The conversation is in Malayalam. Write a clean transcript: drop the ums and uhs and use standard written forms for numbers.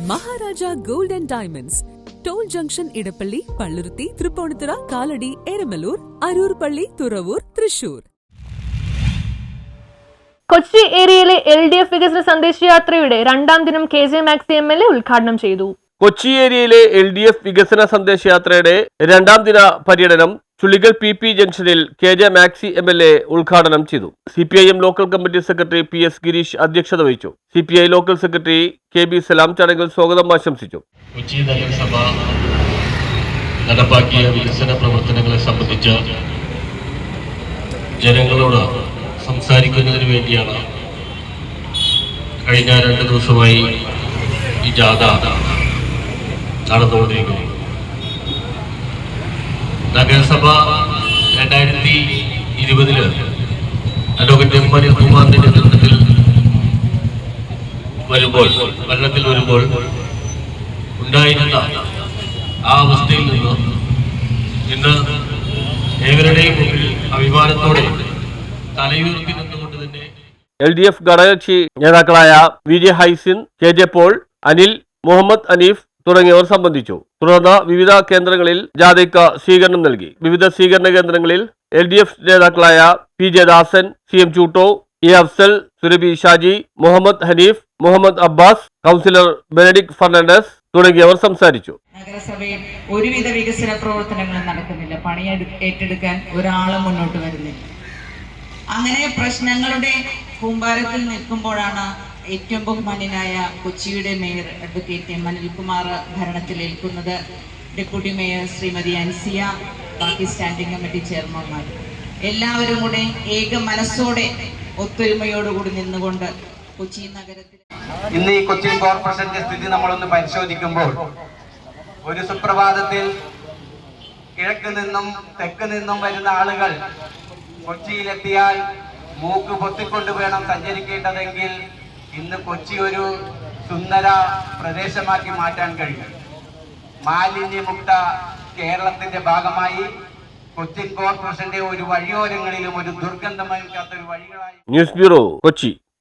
Maharaja gold and diamonds, toll junction, Edappally, Palluruthy, Tripunithura, Kalady, Eramalloor, Aroor പള്ളി, തുറവൂർ, തൃശൂർ. കൊച്ചി ഏരിയയിലെ LDF വികസന സന്ദേശയാത്രയുടെ രണ്ടാം ദിനം KJ മാക്സി MLA ഉദ്ഘാടനം ചെയ്തു. കൊച്ചി ഏരിയയിലെ LDF വികസന സന്ദേശയാത്രയുടെ രണ്ടാം ദിന പര്യടനം ചുള്ളിക്കൽ PP ജംഗ്ഷനിൽ KJ മാക്സി MLA ഉദ്ഘാടനം ചെയ്തു. CPIM local committee secretary PS Girish അധ്യക്ഷത വഹിച്ചു. CPI ലോക്കൽ സെക്രട്ടറി KB സലാം ചടങ്ങിൽ സ്വാഗതം ആശംസിച്ചു. കൊച്ചി നഗരസഭ നടപ്പാക്കിയ വികസന പ്രവർത്തനങ്ങളെ സംബന്ധിച്ച് ജനങ്ങളോട് സംസാരിക്കുന്നതിന് വേണ്ടിയാണ് കഴിഞ്ഞ 2 ദിവസമായി ഈ ജാഥ നടന്നുകൊണ്ടിരിക്കുന്നത്. നഗരസഭ 2020 അഡ്വക്കേറ്റ് M. അനിൽകുമാറിന്റെ നേതൃത്വത്തിൽ ഭരണത്തിൽ വരുമ്പോൾ ഉണ്ടായിരുന്ന ആ അവസ്ഥയിൽ നിന്ന് ഇന്ന് ഏവരുടെയും മുന്നിൽ അഭിമാനത്തോടെ തലയുയർത്തി നിന്നുകൊണ്ട് തന്നെ LDF ഘടകകക്ഷി നേതാക്കളായ VJ Haisin, KJ Paul, Anil, Muhammad Aneef തുടങ്ങിയവർ സംബന്ധിച്ചു. തുടർന്ന് വിവിധ കേന്ദ്രങ്ങളിൽ ജാഥയ്ക്ക് സ്വീകരണം നൽകി. വിവിധ സ്വീകരണ കേന്ദ്രങ്ങളിൽ LDF നേതാക്കളായ PJ ദാസൻ, CM ചൂട്ടോ, A. Afsal, Surabhi Shaji, Muhammad Haneef, Muhammad Abbas, councillor Benedict Fernandez തുടങ്ങിയവർ സംസാരിച്ചു. നഗരസഭയിൽ ഒരുവിധ വികസന പ്രവർത്തനങ്ങളും നടക്കുന്നില്ല. പണി ഏറ്റെടുക്കാൻ ഒരാളും മുന്നോട്ട് വരുന്നില്ല. അങ്ങനെ പ്രശ്നങ്ങളുടെ കൂമ്പാരത്തിൽ നിൽക്കുമ്പോഴാണ് ഏറ്റവും ബഹുമാന്യനായ കൊച്ചിയുടെ മേയർ അഡ്വക്കേറ്റ് M. അനിൽകുമാർ ഭരണത്തിലേൽക്കുന്നത്. ഡെപ്യൂട്ടി മേയർ ശ്രീമതി അൻസിയ, ബാക്കി സ്റ്റാൻഡിംഗ് കമ്മിറ്റി ചെയർമാൻമാർ എല്ലാവരും കൂടെ ഏക മനസ്സോടെ ഒത്തൊരുമയോടുകൂടി നിന്നുകൊണ്ട് കൊച്ചി നഗരത്തിൽ ഇന്ന് ഈ കൊച്ചി കോർപ്പറേഷന്റെ സ്ഥിതി നമ്മളൊന്ന് പരിശോധിക്കുമ്പോൾ ഒരു സുപ്രഭാതത്തിൽ കിഴക്ക് നിന്നും തെക്ക് നിന്നും വരുന്ന ആളുകൾ കൊച്ചിയിലെത്തിയാൽ മൂക്ക് പൊത്തിക്കൊണ്ട് വേണം സഞ്ചരിക്കേണ്ടതെങ്കിൽ ഇന്ന് കൊച്ചി ഒരു സുന്ദര പ്രദേശമാക്കി മാറ്റാൻ കഴിയും. മാലിന്യമുക്ത കേരളത്തിന്റെ ഭാഗമായി കൊച്ചിൻ കോർപ്പറേഷന്റെ ഒരു വഴിയോരങ്ങളിലും ഒരു ദുർഗന്ധമയക്കാത്ത ഒരു വഴികളായി. News bureau, Kochi.